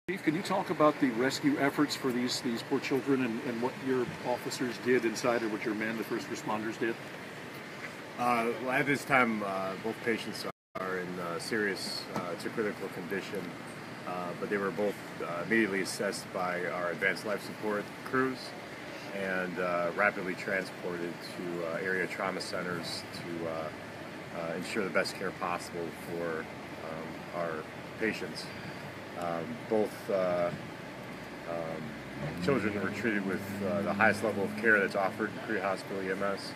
Chief, can you talk about the rescue efforts for these poor children and what your officers did inside, or what your men, the first responders, did? Well, at this time, both patients are in serious to critical condition, but they were both immediately assessed by our advanced life support crews and rapidly transported to area trauma centers to ensure the best care possible for our patients. Both children were treated with the highest level of care that's offered in pre-hospital EMS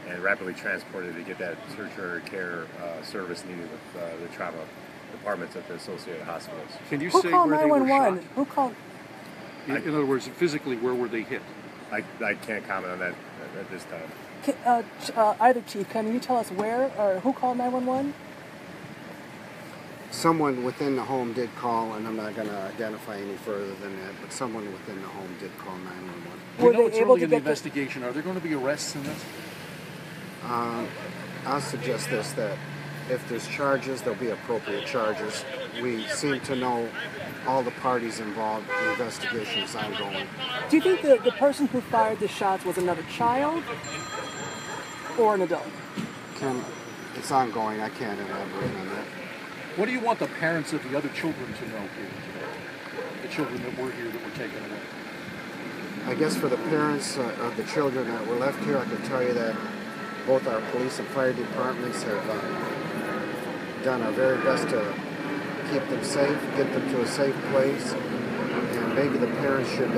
and rapidly transported to get that tertiary care service needed with the trauma departments at the associated hospitals. Can you Who say called where they were 911? shot? Who called? In other words, physically, where were they hit? I can't comment on that at this time. Either chief, can you tell us where or who called 911? Someone within the home did call, and I'm not going to identify any further than that, but someone within the home did call 911. We know it's early in the investigation. Are there going to be arrests in this? I'll suggest this, that if there's charges, there'll be appropriate charges. We seem to know all the parties involved. The investigation is ongoing. Do you think the person who fired the shots was another child or an adult? It's ongoing. I can't elaborate on that. What do you want the parents of the other children to know here today? The children that were here that were taken away? I guess for the parents of the children that were left here, I can tell you that both our police and fire departments have done our very best to keep them safe, get them to a safe place, and maybe the parents should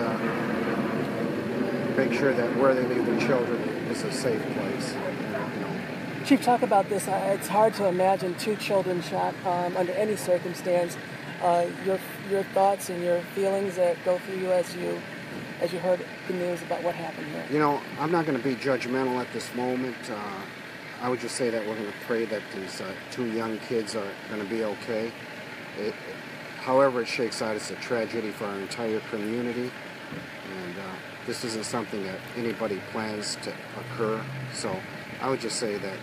make sure that where they leave their children is a safe place. Chief, talk about this. It's hard to imagine two children shot under any circumstance. Your thoughts and your feelings that go through you as you heard the news about what happened here. You know, I'm not going to be judgmental at this moment. I would just say that we're going to pray that these two young kids are going to be okay. However it shakes out, it's a tragedy for our entire community, and this isn't something that anybody plans to occur. So I would just say that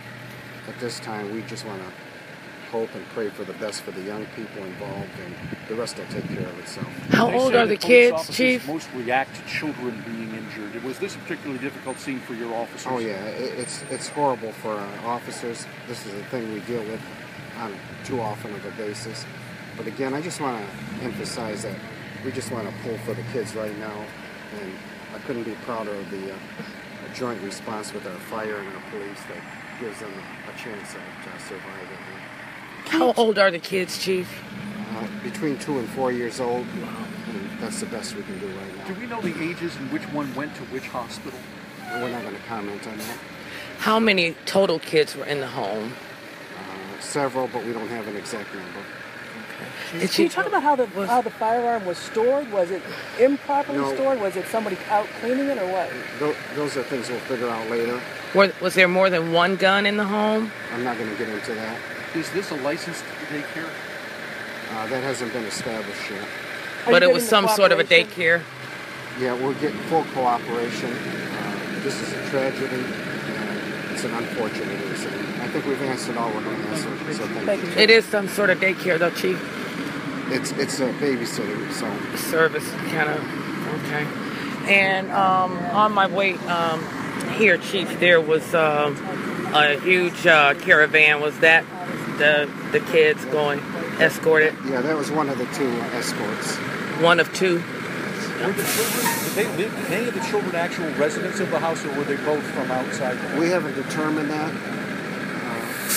at this time we just want to hope and pray for the best for the young people involved, and the rest will take care of itself. How old are the kids, Chief? Most react to children being injured. Was this a particularly difficult scene for your officers? Oh yeah, it's horrible for our officers. This is a thing we deal with on too often of a basis. But again, I just want to emphasize that we just want to pull for the kids right now, and I couldn't be prouder of the joint response with our fire and our police that gives them a chance at survival. How old are the kids, Chief? Between 2 and 4 years old. And that's the best we can do right now. Do we know the ages and which one went to which hospital? We're not going to comment on that. How many total kids were in the home? Several, but we don't have an exact number. Okay. Can you talk about how the firearm was stored? Was it improperly stored? Was it somebody out cleaning it, or what? Those are things we'll figure out later. Was there more than one gun in the home? I'm not going to get into that. Is this a licensed daycare? That hasn't been established yet. But it was some sort of a daycare? Yeah, we're getting full cooperation. This is a tragedy, and it's an unfortunate incident. I think we've answered all we're going to answer, so thank you. It is some sort of daycare, though, Chief? It's a babysitting, so... Service, kind of, okay. And on my way here, Chief, there was a huge caravan. Was that the kids going escorted? Yeah, that was one of the two escorts. One of two? Were the children, did any of the children actual residents of the house, or were they both from outside the house? We haven't determined that.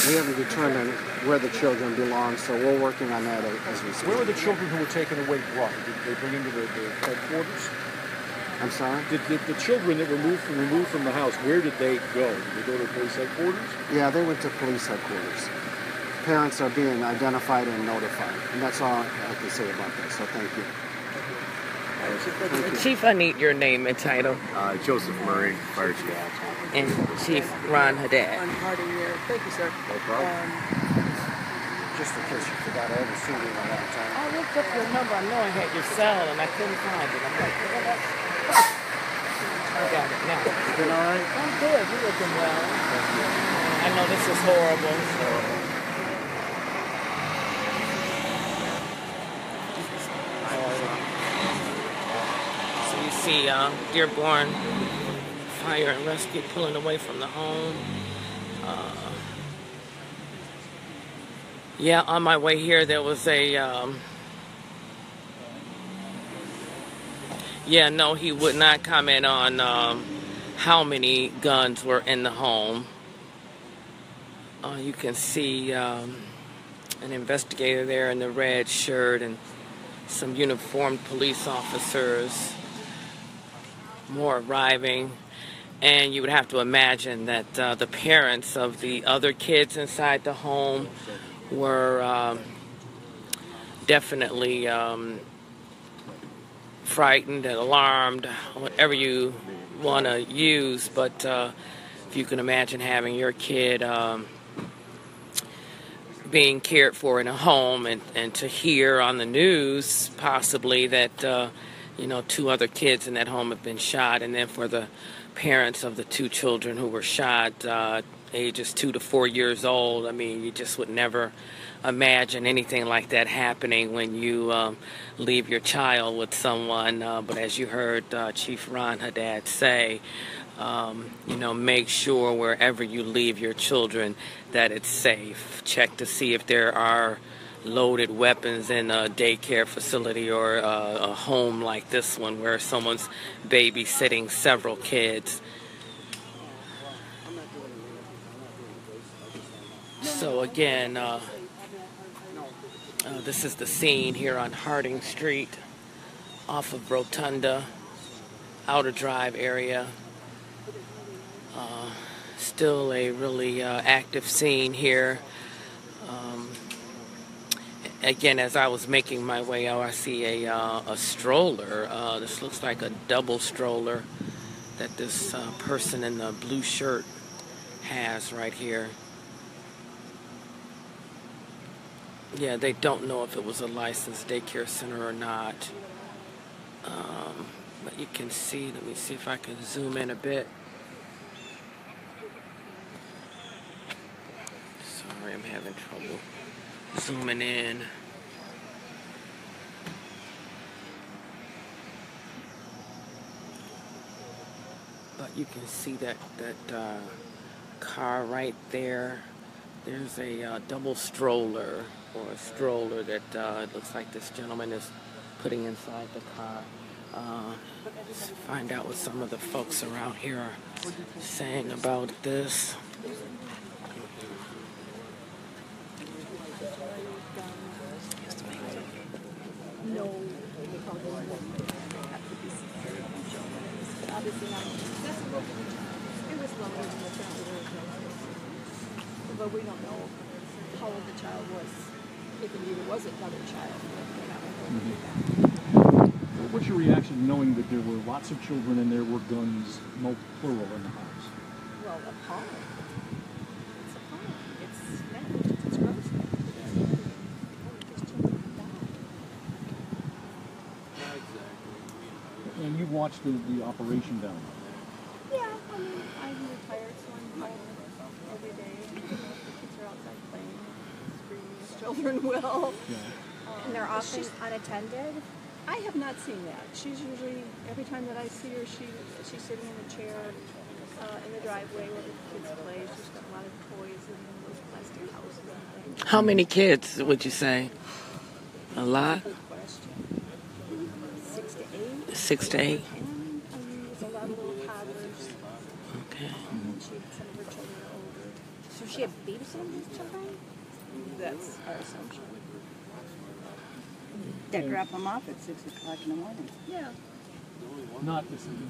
We haven't determined where the children belong, so we're working on that as we speak. Where were the children who were taken away brought? Did they bring into the headquarters? I'm sorry? Did the children that were removed from the house, where did they go? Did they go to police headquarters? Yeah, they went to police headquarters. Parents are being identified and notified, and that's all I can say about that, so thank you. Chief, I need your name and title. Joseph Murray, Fire Chief. And Chief Ron Haddad. Thank you, sir. No problem. Just in case you forgot, I haven't seen you in a long time. I looked up your number. I know I had your cell, and I couldn't find it. I'm like, I got it now. You been all right? I'm good. You're looking well. I know this is horrible. So. see Dearborn Fire and Rescue pulling away from the home. Yeah, on my way here there was a... yeah, no, he would not comment on how many guns were in the home. You can see an investigator there in the red shirt and some uniformed police officers, more arriving. And you would have to imagine that the parents of the other kids inside the home were definitely frightened and alarmed, whatever you want to use. But if you can imagine having your kid being cared for in a home, and to hear on the news possibly that you know, 2 other kids in that home have been shot, and then for the parents of the 2 children who were shot, ages 2 to 4 years old, I mean, you just would never imagine anything like that happening when you leave your child with someone. But as you heard Chief Ron Haddad say, you know, make sure wherever you leave your children that it's safe. Check to see if there are loaded weapons in a daycare facility or a home like this one where someone's babysitting several kids. So again, this is the scene here on Harding Street off of Rotunda, Outer Drive area. Still a really active scene here. Again, as I was making my way out, I see a stroller. This looks like a double stroller that this person in the blue shirt has right here. Yeah, they don't know if it was a licensed daycare center or not. But you can see, let me see if I can zoom in a bit. Sorry, I'm having trouble zooming in. But you can see that car right there. There's a double stroller, or a stroller that it looks like this gentleman is putting inside the car. Let's find out what some of the folks around here are saying about this. No, obviously not. It was longer than the child, but we don't know how old the child was. If indeed it was another child. What's your reaction knowing that there were lots of children and there were guns, plural, in the house? Well, appalling. It's appalling. It's negligence. It's gross negligence. These children die. And you watched the operation down there. Yeah, I mean, I'm retired, so I'm home every day. The kids are outside playing, screaming as children will. Yeah. And they're often unattended? I have not seen that. She's usually, every time that I see her, she's sitting in a chair in the driveway where the kids play. She's got a lot of toys and those plastic houses and things. How many kids would you say? A lot? Good question. 6 to 8. 6 to 8? And there's a lot of little toddlers. Okay. And some of her children are older. So she had babysitting these children? That's our assumption. They drop them off at 6 o'clock in the morning. Yeah. It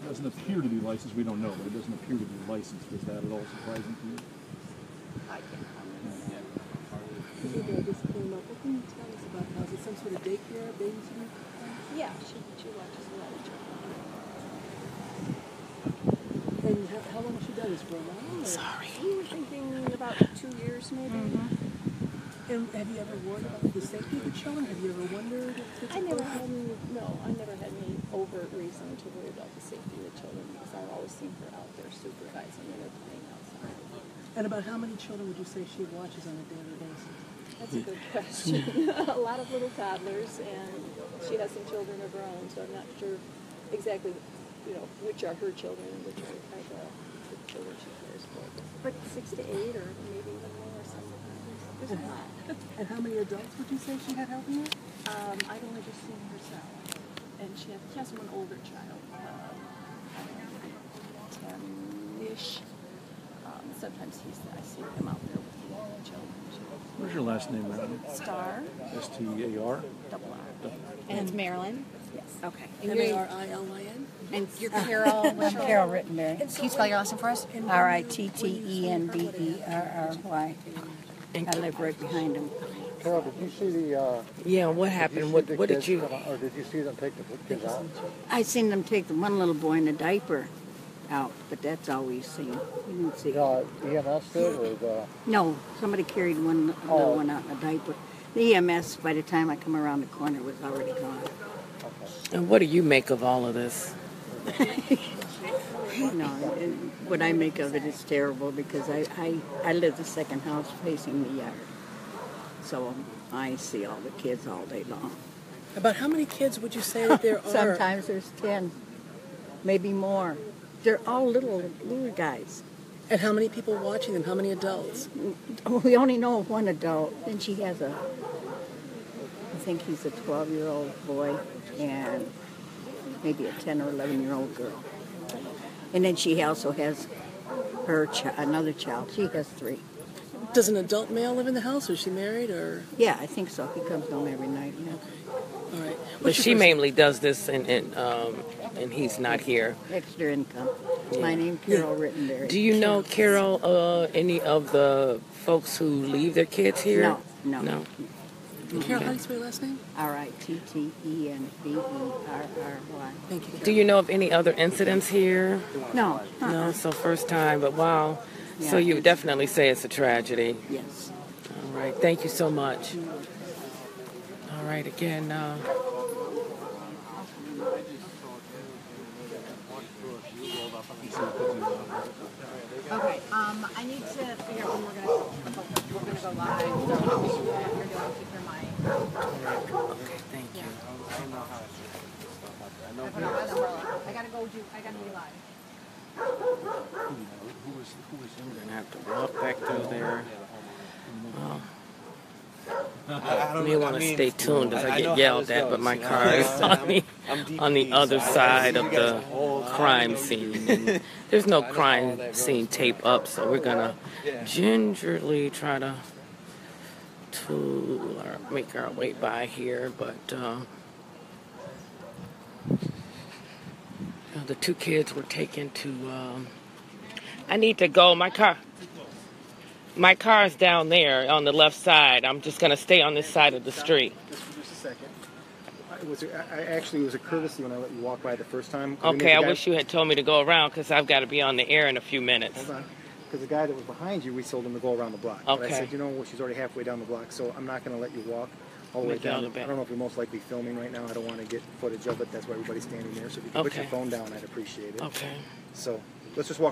doesn't appear to be licensed. We don't know, but it doesn't appear to be licensed. Was that at all surprising to you? I can't comment. Maybe I just came up. What can you tell us about how is it some sort of daycare, babysitting? Yeah, she watches a lot of children. And how long has she done this for? A while? Or? Sorry. We were thinking about 2 years maybe. And have you ever worried about the safety of the children? Have you ever wondered if it's I never had any overt reason to worry about the safety of the children because I've always seen her out there supervising when they're playing outside. And about how many children would you say she watches on a daily basis? That's a good question. A lot of little toddlers, and she has some children of her own, so I'm not sure exactly, which are her children and which are the children she cares for. But 6 to 8 or maybe even more sometimes. There's a lot. And how many adults would you say she had helping her? I've only just seen herself. And she has one older child, 10-ish. Sometimes I see him out there with the older children. What's your last name, Marilyn? Star, S-T-A-R? double R. And it's Marilyn? Yes. Okay. Marilyn. And you're Carol? I'm Carol Rittenberry. Can you spell your last name for us? Rittenberry. I live right behind him. Carol, did you see the? Yeah, what happened? What did you? Or did you see them take the kids out? I seen them take the one little boy in a diaper out, but that's all we've seen. We didn't see. EMS did, or the? No, somebody carried one little one out in a diaper. The EMS, by the time I come around the corner, was already gone. And what do you make of all of this? What I make of it is terrible because I live the second house facing the yard. So I see all the kids all day long. About how many kids would you say that there are? Sometimes there's 10, maybe more. They're all little guys. And how many people watching them? How many adults? We only know of one adult, and she has I think he's a 12-year-old boy and maybe a 10 or 11-year-old girl. And then she also has another child. She has 3. Does an adult male live in the house? Is she married or? Yeah, I think so. He comes home every night. Yeah. All right. But she mainly does this, and he's not here. Extra income. My name's Carol Rittenberry. Do you know, Carol, any of the folks who leave their kids here? No. Carol, how do you spell your last name? Rittenberry. Thank you. Do you know of any other incidents here? No. No, so first time, but wow. Yeah. So you would definitely say it's a tragedy. Yes. All right, thank you so much. All right, again. Okay. I need to figure out when we're gonna go live. So you're doing keep your mind. Okay, thank you. I gotta be live. I'm gonna have to walk back through there. You may want to stay tuned as I get yelled at, but my car is on the other side of the crime scene. And there's no crime scene tape up, so we're gonna gingerly try to make our way by here. But the 2 kids were taken to. I need to go. My car's down there on the left side. I'm just going to stay on this side of the street. Just a second. It was a courtesy when I let you walk by the first time. Okay, I wish you had told me to go around because I've got to be on the air in a few minutes. Hold on. Because the guy that was behind you, we told him to go around the block. Okay. But I said, she's already halfway down the block, so I'm not going to let you walk all the way down. I don't know if you're most likely filming right now. I don't want to get footage of it. That's why everybody's standing there. So if you could put your phone down, I'd appreciate it. Okay. So let's just walk.